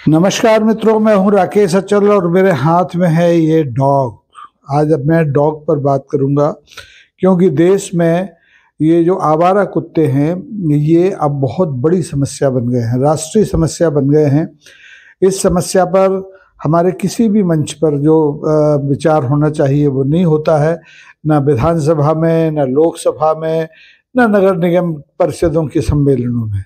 नमस्कार मित्रों, मैं हूं राकेश अचल और मेरे हाथ में है ये डॉग। आज अब मैं डॉग पर बात करूंगा क्योंकि देश में ये जो आवारा कुत्ते हैं ये अब बहुत बड़ी समस्या बन गए हैं, राष्ट्रीय समस्या बन गए हैं। इस समस्या पर हमारे किसी भी मंच पर जो विचार होना चाहिए वो नहीं होता है, ना विधानसभा में, ना लोकसभा में, ना नगर निगम परिषदों के सम्मेलनों में।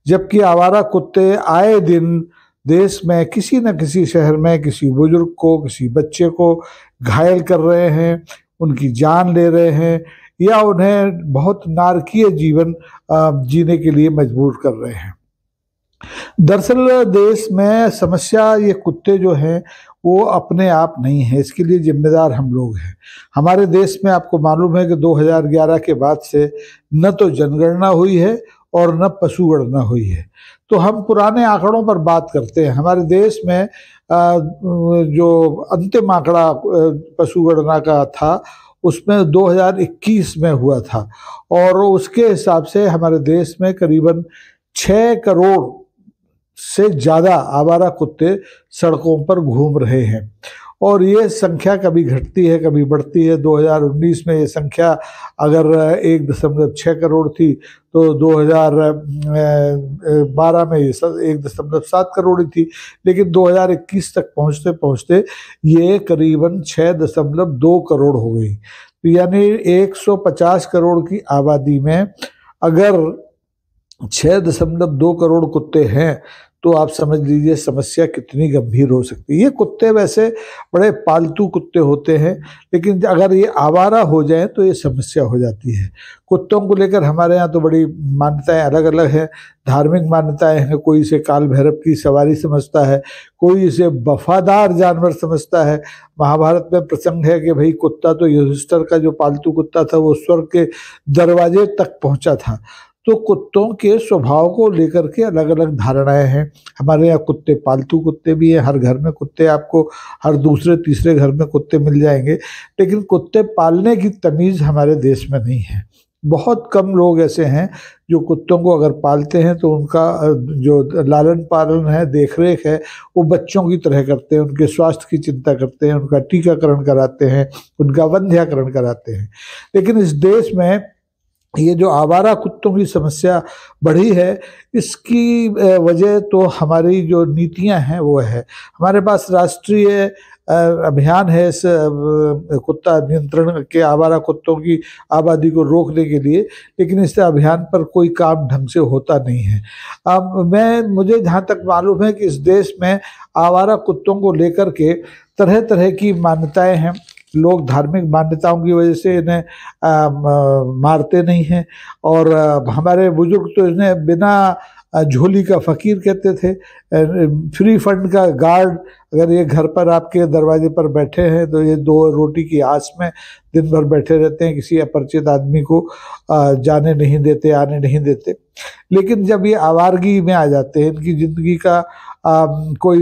जबकि आवारा कुत्ते आए दिन देश में किसी न किसी शहर में किसी बुजुर्ग को, किसी बच्चे को घायल कर रहे हैं, उनकी जान ले रहे हैं या उन्हें बहुत नारकीय जीवन जीने के लिए मजबूर कर रहे हैं। दरअसल देश में समस्या ये कुत्ते जो हैं वो अपने आप नहीं है, इसके लिए जिम्मेदार हम लोग हैं। हमारे देश में आपको मालूम है कि 2011 के बाद से न तो जनगणना हुई है और न पशु गणना हुई है। तो हम पुराने आंकड़ों पर बात करते हैं। हमारे देश में जो अंतिम आंकड़ा पशु गणना का था उसमें 2021 में हुआ था और उसके हिसाब से हमारे देश में करीबन 6 करोड़ से ज़्यादा आवारा कुत्ते सड़कों पर घूम रहे हैं और ये संख्या कभी घटती है कभी बढ़ती है। 2019 में ये संख्या अगर 1.6 करोड़ थी तो 2012 में ये 1.7 करोड़ थी, लेकिन 2021 तक पहुंचते पहुंचते ये करीबन 6.2 करोड़ हो गई। तो यानी 150 करोड़ की आबादी में अगर 6.2 करोड़ कुत्ते हैं तो आप समझ लीजिए समस्या कितनी गंभीर हो सकती है। ये कुत्ते वैसे बड़े पालतू कुत्ते होते हैं, लेकिन अगर ये आवारा हो जाए तो ये समस्या हो जाती है। कुत्तों को लेकर हमारे यहाँ तो बड़ी मान्यताएं अलग अलग हैं, धार्मिक मान्यताएं हैं। कोई इसे काल भैरव की सवारी समझता है, कोई इसे वफादार जानवर समझता है। महाभारत में प्रसंग है कि भाई कुत्ता तो युधिष्ठिर का जो पालतू कुत्ता था वो स्वर्ग के दरवाजे तक पहुंचा था। तो कुत्तों के स्वभाव को लेकर के अलग अलग धारणाएं हैं। हमारे यहाँ कुत्ते पालतू कुत्ते भी हैं, हर घर में कुत्ते, आपको हर दूसरे तीसरे घर में कुत्ते मिल जाएंगे, लेकिन कुत्ते पालने की तमीज़ हमारे देश में नहीं है। बहुत कम लोग ऐसे हैं जो कुत्तों को अगर पालते हैं तो उनका जो लालन पालन है, देख रेख है, वो बच्चों की तरह करते हैं, उनके स्वास्थ्य की चिंता करते हैं, उनका टीकाकरण कराते हैं, उनका वंध्याकरण कराते हैं। लेकिन इस देश में ये जो आवारा कुत्तों की समस्या बढ़ी है, इसकी वजह तो हमारी जो नीतियां हैं वो है। हमारे पास राष्ट्रीय अभियान है इस कुत्ता नियंत्रण के, आवारा कुत्तों की आबादी को रोकने के लिए, लेकिन इस अभियान पर कोई काम ढंग से होता नहीं है। अब मुझे जहाँ तक मालूम है कि इस देश में आवारा कुत्तों को लेकर के तरह तरह की मान्यताएं हैं। लोग धार्मिक मान्यताओं की वजह से इन्हें मारते नहीं हैं और हमारे बुजुर्ग तो इन्हें बिना झोली का फकीर कहते थे। फ्री फंड का गार्ड, अगर ये घर पर आपके दरवाजे पर बैठे हैं तो ये 2 रोटी की आस में दिन भर बैठे रहते हैं, किसी अपरिचित आदमी को जाने नहीं देते, आने नहीं देते। लेकिन जब ये आवारगी में आ जाते हैं, इनकी ज़िंदगी का कोई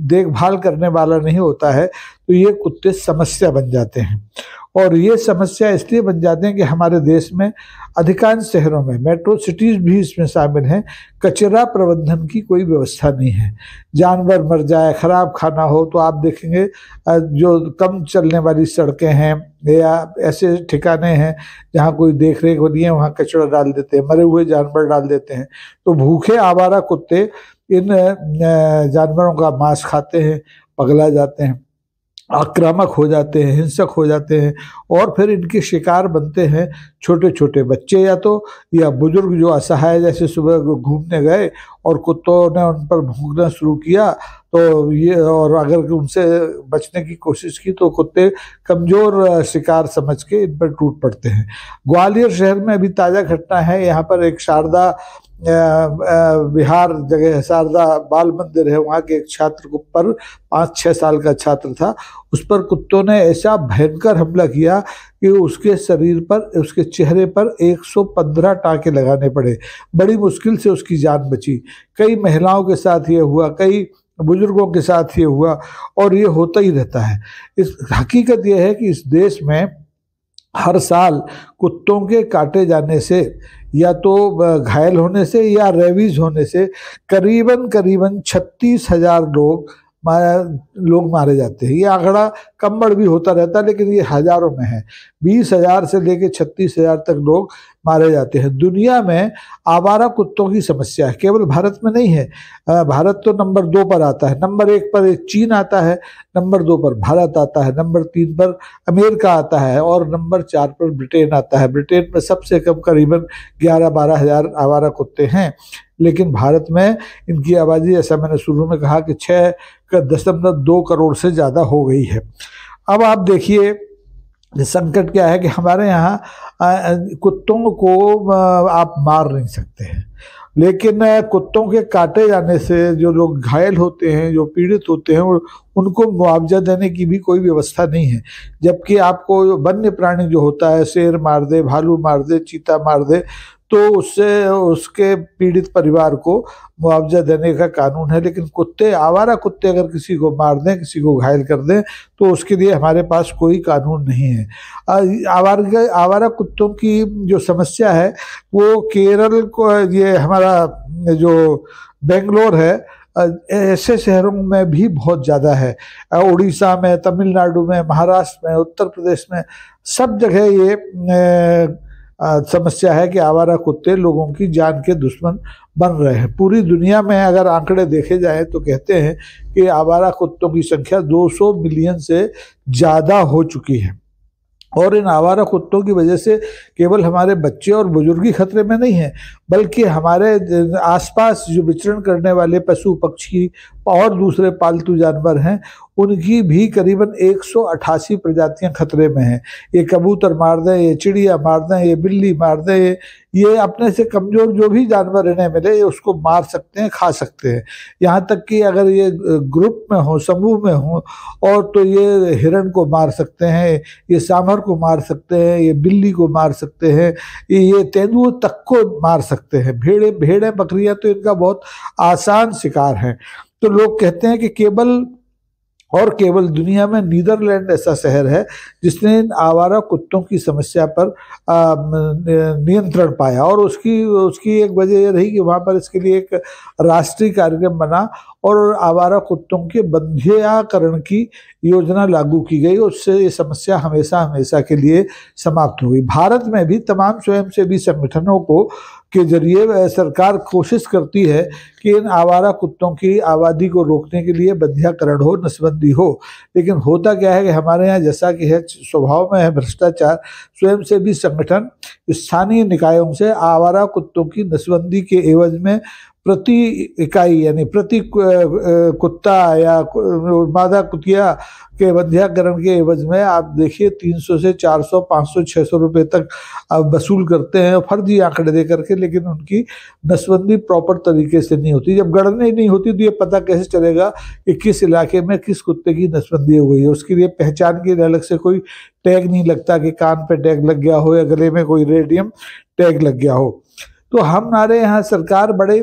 देखभाल करने वाला नहीं होता है, तो ये कुत्ते समस्या बन जाते हैं। और ये समस्या इसलिए बन जाते हैं कि हमारे देश में अधिकांश शहरों में, मेट्रो सिटीज़ भी इसमें शामिल हैं, कचरा प्रबंधन की कोई व्यवस्था नहीं है। जानवर मर जाए, खराब खाना हो, तो आप देखेंगे जो कम चलने वाली सड़कें हैं या ऐसे ठिकाने हैं जहाँ कोई देख रेख नहीं है, वहाँ कचरा डाल देते हैं, मरे हुए जानवर डाल देते हैं। तो भूखे आवारा कुत्ते इन जानवरों का मांस खाते हैं, पगला जाते हैं, आक्रामक हो जाते हैं, हिंसक हो जाते हैं और फिर इनके शिकार बनते हैं छोटे छोटे बच्चे या बुजुर्ग जो असहाय, जैसे सुबह घूमने गए और कुत्तों ने उन पर भौंकना शुरू किया तो ये, और अगर उनसे बचने की कोशिश की तो कुत्ते कमज़ोर शिकार समझ के इन पर टूट पड़ते हैं। ग्वालियर शहर में अभी ताज़ा घटना है, यहाँ पर एक शारदा विहार जगह है, शारदा बाल मंदिर है, वहाँ के एक छात्र को पर 5-6 साल का छात्र था, उस पर कुत्तों ने ऐसा भयंकर हमला किया कि उसके शरीर पर, उसके चेहरे पर 115 टाँके लगाने पड़े। बड़ी मुश्किल से उसकी जान बची। कई महिलाओं के साथ ये हुआ, कई बुजुर्गों के साथ ये हुआ और ये होता ही रहता है। इस हकीकत ये है कि इस देश में हर साल कुत्तों के काटे जाने से या तो घायल होने से या रेबीज होने से करीबन करीबन 36,000 लोग मारे जाते हैं। ये आंकड़ा कम बढ़ भी होता रहता है, लेकिन ये हजारों में है। 20,000 से लेकर 36,000 तक लोग मारे जाते हैं। दुनिया में आवारा कुत्तों की समस्या है, केवल भारत में नहीं है। भारत तो नंबर 2 पर आता है, नंबर 1 पर चीन आता है, नंबर 2 पर भारत आता है, नंबर 3 पर अमेरिका आता है और नंबर 4 पर ब्रिटेन आता है। ब्रिटेन में सबसे कम करीबन 11-12 हजार आवारा कुत्ते हैं, लेकिन भारत में इनकी आबादी, जैसा मैंने शुरू में कहा, कि 6.2 करोड़ से ज़्यादा हो गई है। अब आप देखिए संकट क्या है कि हमारे यहाँ कुत्तों को आप मार नहीं सकते हैं, लेकिन कुत्तों के काटे जाने से जो लोग घायल होते हैं, जो पीड़ित होते हैं, उनको मुआवजा देने की भी कोई व्यवस्था नहीं है। जबकि आपको वन्य प्राणी जो होता है, शेर मार दे, भालू मार दे, चीता मार दे, तो उससे उसके पीड़ित परिवार को मुआवजा देने का कानून है। लेकिन कुत्ते, आवारा कुत्ते अगर किसी को मार दें, किसी को घायल कर दें, तो उसके लिए हमारे पास कोई कानून नहीं है। आवारा कुत्तों की जो समस्या है वो केरल को, ये हमारा जो बेंगलोर है, ऐसे शहरों में भी बहुत ज़्यादा है। उड़ीसा में, तमिलनाडु में, महाराष्ट्र में, उत्तर प्रदेश में, सब जगह ये समस्या है कि आवारा कुत्ते लोगों की जान के दुश्मन बन रहे हैं। पूरी दुनिया में अगर आंकड़े देखे जाएं तो कहते हैं कि आवारा कुत्तों की संख्या 200 मिलियन से ज़्यादा हो चुकी है। और इन आवारा कुत्तों की वजह से केवल हमारे बच्चे और बुजुर्ग खतरे में नहीं है, बल्कि हमारे आसपास जो विचरण करने वाले पशु पक्षी और दूसरे पालतू जानवर हैं, उनकी भी करीबन 188 प्रजातियां खतरे में हैं। ये कबूतर मार दें, ये चिड़िया मार दें, ये बिल्ली मार दें, ये अपने से कमजोर जो भी जानवर इन्हें मिले, ये उसको मार सकते हैं, खा सकते हैं। यहाँ तक कि अगर ये ग्रुप में हो, समूह में हो, और तो ये हिरण को मार सकते हैं, ये सांभर को मार सकते हैं, ये बिल्ली को मार सकते हैं, ये तेंदुए तक को मार सकते हैं। भेड़ें बकरियां तो इनका बहुत आसान शिकार है। तो लोग कहते हैं कि केवल दुनिया में नीदरलैंड ऐसा शहर है जिसने आवारा कुत्तों की समस्या पर नियंत्रण पाया। और उसकी एक वजह यह रही कि वहाँ पर इसके लिए एक राष्ट्रीय कार्यक्रम बना और आवारा कुत्तों के बंध्यीकरण की योजना लागू की गई। उससे ये समस्या हमेशा हमेशा के लिए समाप्त हो गई। भारत में भी तमाम स्वयंसेवी संगठनों के जरिए सरकार कोशिश करती है कि इन आवारा कुत्तों की आबादी को रोकने के लिए बंध्यीकरण हो, नसबंदी हो। लेकिन होता क्या है कि हमारे यहाँ, जैसा कि है स्वभाव में है भ्रष्टाचार, स्वयंसेवी संगठन स्थानीय निकायों से आवारा कुत्तों की नसबंदी के एवज में प्रति इकाई, यानी प्रति कुत्ता या मादा कुतिया के बंध्यीकरण के एवज में आप देखिए 300 से 400, 500, 600 रुपये तक वसूल करते हैं फर्जी आंकड़े दे करके। लेकिन उनकी नसबंदी प्रॉपर तरीके से नहीं होती। जब गणना नहीं होती तो ये पता कैसे चलेगा कि किस इलाके में किस कुत्ते की नसबंदी हो गई है। उसके लिए पहचान के लिए अलग से कोई टैग नहीं लगता कि कान पे टैग लग गया हो या गले में कोई रेडियम टैग लग गया हो। तो हमारे यहाँ सरकार बड़े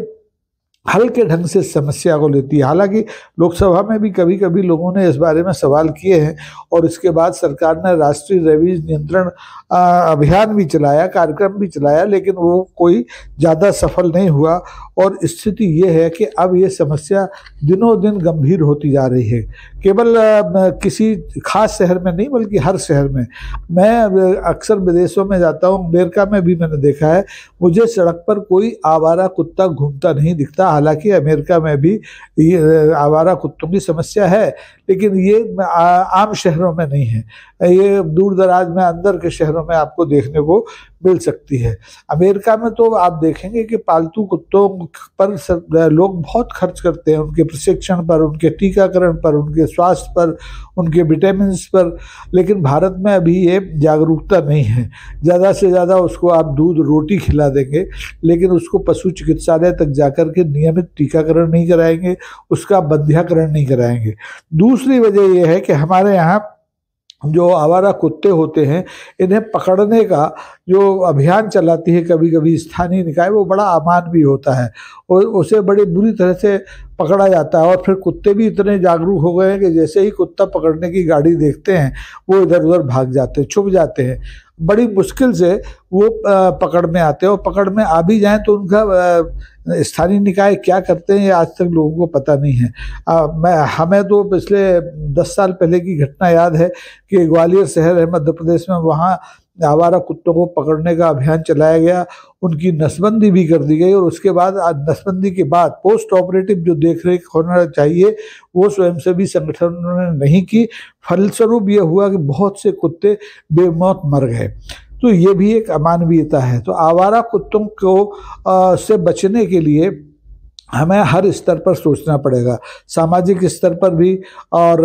हल्के ढंग से समस्या को लेती है। हालांकि लोकसभा में भी कभी कभी लोगों ने इस बारे में सवाल किए हैं और इसके बाद सरकार ने राष्ट्रीय रेबीज नियंत्रण अभियान भी चलाया, कार्यक्रम भी चलाया, लेकिन वो कोई ज़्यादा सफल नहीं हुआ। और स्थिति ये है कि अब ये समस्या दिनों दिन गंभीर होती जा रही है। केवल किसी खास शहर में नहीं, बल्कि हर शहर में। मैं अक्सर विदेशों में जाता हूँ, अमेरिका में भी मैंने देखा है, मुझे सड़क पर कोई आवारा कुत्ता घूमता नहीं दिखता। हालांकि अमेरिका में भी ये आवारा कुत्तों की समस्या है, लेकिन ये आम शहरों में नहीं है। ये दूर दराज में, अंदर के शहरों में आपको देखने को मिल सकती है। अमेरिका में तो आप देखेंगे कि पालतू कुत्तों पर लोग बहुत खर्च करते हैं, उनके प्रशिक्षण पर, उनके टीकाकरण पर, उनके स्वास्थ्य पर, उनके विटामिन पर। लेकिन भारत में अभी ये जागरूकता नहीं है। ज़्यादा से ज़्यादा उसको आप दूध रोटी खिला देंगे, लेकिन उसको पशु चिकित्सालय तक जाकर के नियमित टीकाकरण नहीं कराएंगे, उसका बंध्यीकरण नहीं कराएंगे। दूसरी वजह यह है कि हमारे यहाँ जो आवारा कुत्ते होते हैं, इन्हें पकड़ने का जो अभियान चलाती है कभी कभी स्थानीय निकाय, वो बड़ा अमानवीय होता है और उसे बड़ी बुरी तरह से पकड़ा जाता है। और फिर कुत्ते भी इतने जागरूक हो गए हैं कि जैसे ही कुत्ता पकड़ने की गाड़ी देखते हैं वो इधर उधर भाग जाते हैं, छुप जाते हैं। बड़ी मुश्किल से वो पकड़ में आते हैं, और पकड़ में आ भी जाएं तो उनका स्थानीय निकाय क्या करते हैं ये आज तक लोगों को पता नहीं है। हमें तो पिछले 10 साल पहले की घटना याद है कि ग्वालियर शहर है मध्य प्रदेश में, वहाँ आवारा कुत्तों को पकड़ने का अभियान चलाया गया, उनकी नसबंदी भी कर दी गई। और उसके बाद नसबंदी के बाद पोस्ट ऑपरेटिव जो देख रेख होना चाहिए वो स्वयंसेवी संगठनों ने नहीं की। फलस्वरूप ये हुआ कि बहुत से कुत्ते बेमौत मर गए। तो ये भी एक अमानवीयता है। तो आवारा कुत्तों को से बचने के लिए हमें हर स्तर पर सोचना पड़ेगा, सामाजिक स्तर पर भी और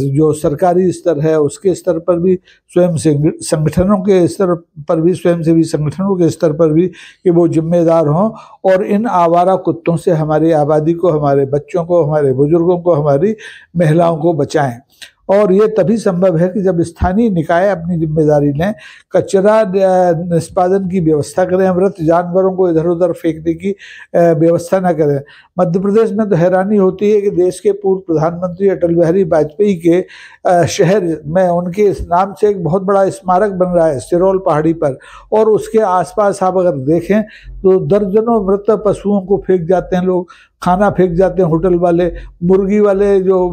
जो सरकारी स्तर है उसके स्तर पर भी, स्वयं संगठनों के स्तर पर भी, स्वयंसेवी संगठनों के स्तर पर भी, कि वो जिम्मेदार हों और इन आवारा कुत्तों से हमारी आबादी को, हमारे बच्चों को, हमारे बुजुर्गों को, हमारी महिलाओं को बचाएं। और ये तभी संभव है कि जब स्थानीय निकाय अपनी जिम्मेदारी लें, कचरा निष्पादन की व्यवस्था करें, मृत जानवरों को इधर उधर फेंकने की व्यवस्था न करें। मध्य प्रदेश में तो हैरानी होती है कि देश के पूर्व प्रधानमंत्री अटल बिहारी वाजपेयी के शहर में उनके नाम से एक बहुत बड़ा स्मारक बन रहा है सिरोल पहाड़ी पर, और उसके आसपास आप अगर देखें तो दर्जनों मृत पशुओं को फेंक जाते हैं लोग, खाना फेंक जाते हैं होटल वाले, मुर्गी वाले जो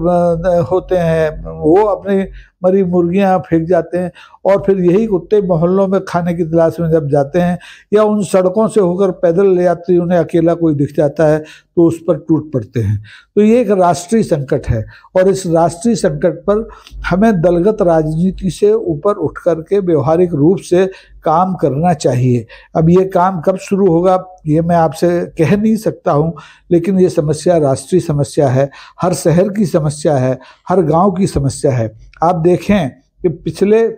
होते हैं वो अपने मरी मुर्गियां फेंक जाते हैं। और फिर यही कुत्ते मोहल्लों में खाने की तलाश में जब जाते हैं या उन सड़कों से होकर पैदल यात्री उन्हें अकेला कोई दिख जाता है तो उस पर टूट पड़ते हैं। तो ये एक राष्ट्रीय संकट है, और इस राष्ट्रीय संकट पर हमें दलगत राजनीति से ऊपर उठ करके व्यवहारिक रूप से काम करना चाहिए। अब ये काम कब शुरू होगा ये मैं आपसे कह नहीं सकता हूँ, लेकिन ये समस्या राष्ट्रीय समस्या है, हर शहर की समस्या है, हर गांव की समस्या है। आप देखें कि पिछले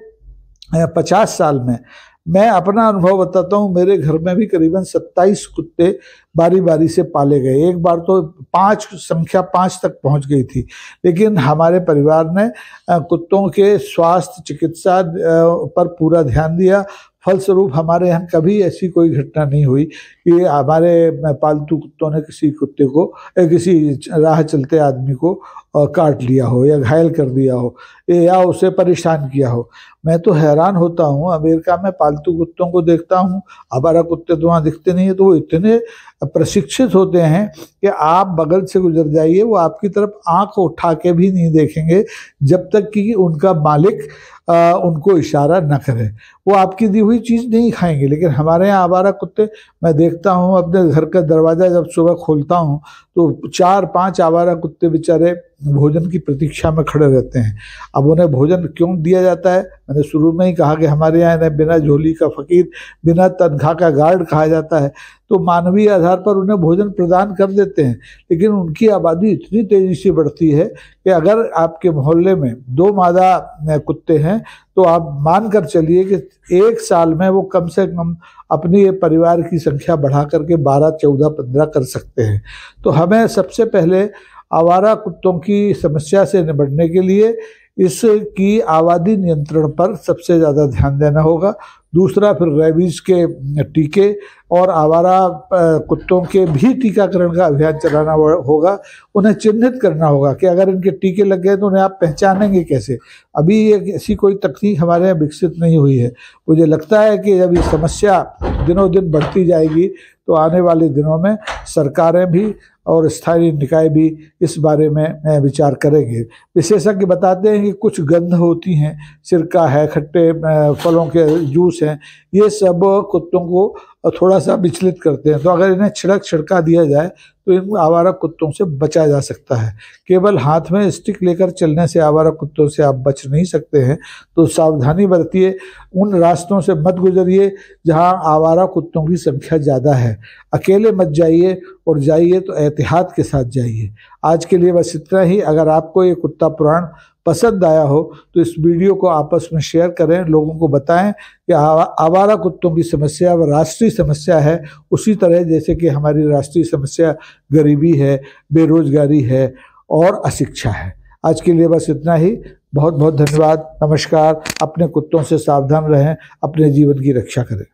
50 साल में, मैं अपना अनुभव बताता हूँ, मेरे घर में भी करीबन 27 कुत्ते बारी बारी से पाले गए। एक बार तो संख्या 5 तक पहुंच गई थी, लेकिन हमारे परिवार ने कुत्तों के स्वास्थ्य चिकित्सा पर पूरा ध्यान दिया। फलस्वरूप हमारे यहाँ कभी ऐसी कोई घटना नहीं हुई कि हमारे पालतू कुत्तों ने किसी कुत्ते को, किसी राह चलते आदमी को काट लिया हो या घायल कर दिया हो या उसे परेशान किया हो। मैं तो हैरान होता हूँ, अमेरिका में पालतू कुत्तों को देखता हूँ, आवारा कुत्ते तो वहाँ दिखते नहीं है, तो वो इतने प्रशिक्षित होते हैं कि आप बगल से गुजर जाइए वो आपकी तरफ आंख उठा के भी नहीं देखेंगे जब तक कि उनका मालिक उनको इशारा न करे। वो आपकी दी हुई चीज़ नहीं खाएंगे। लेकिन हमारे यहाँ आवारा कुत्ते मैं देखता हूँ, अपने घर का दरवाज़ा जब सुबह खोलता हूँ तो 4-5 आवारा कुत्ते बेचारे भोजन की प्रतीक्षा में खड़े रहते हैं। अब उन्हें भोजन क्यों दिया जाता है? मैंने शुरू में ही कहा कि हमारे यहाँ इन्हें बिना झोली का फकीर, बिना तनख्वाह का गार्ड कहा जाता है। तो मानवीय आधार पर उन्हें भोजन प्रदान कर देते हैं, लेकिन उनकी आबादी इतनी तेज़ी से बढ़ती है कि अगर आपके मोहल्ले में 2 मादा कुत्ते हैं तो आप मान कर चलिए कि 1 साल में वो कम से कम अपनी परिवार की संख्या बढ़ा करके 12, 14, 15 कर सकते हैं। तो हमें सबसे पहले आवारा कुत्तों की समस्या से निपटने के लिए इसकी आबादी नियंत्रण पर सबसे ज़्यादा ध्यान देना होगा। दूसरा, फिर रेबीज के टीके और आवारा कुत्तों के भी टीकाकरण का अभियान चलाना होगा। उन्हें चिन्हित करना होगा कि अगर इनके टीके लग गए तो उन्हें आप पहचानेंगे कैसे। अभी ये ऐसी कोई तकनीक हमारे यहाँ विकसित नहीं हुई है। मुझे लगता है कि जब ये समस्या दिनों दिन बढ़ती जाएगी तो आने वाले दिनों में सरकारें भी और स्थानीय निकाय भी इस बारे में विचार करेंगे। विशेषज्ञ बताते हैं कि कुछ गंध होती हैं, सिरका है, खट्टे फलों के जूस हैं, ये सब कुत्तों को थोड़ा सा विचलित करते हैं। तो अगर इन्हें छिड़का दिया जाए तो इन आवारा कुत्तों से बचा जा सकता है। केवल हाथ में स्टिक लेकर चलने से आवारा कुत्तों से आप बच नहीं सकते हैं। तो सावधानी बरतिए, उन रास्तों से मत गुजरिए जहां आवारा कुत्तों की संख्या ज़्यादा है। अकेले मत जाइए, और जाइए तो एहतियात के साथ जाइए। आज के लिए बस इतना ही। अगर आपको ये कुत्ता पुराण पसंद आया हो तो इस वीडियो को आपस में शेयर करें, लोगों को बताएं कि आवारा कुत्तों की समस्या वह राष्ट्रीय समस्या है, उसी तरह जैसे कि हमारी राष्ट्रीय समस्या गरीबी है, बेरोजगारी है और अशिक्षा है। आज के लिए बस इतना ही। बहुत बहुत धन्यवाद। नमस्कार। अपने कुत्तों से सावधान रहें, अपने जीवन की रक्षा करें।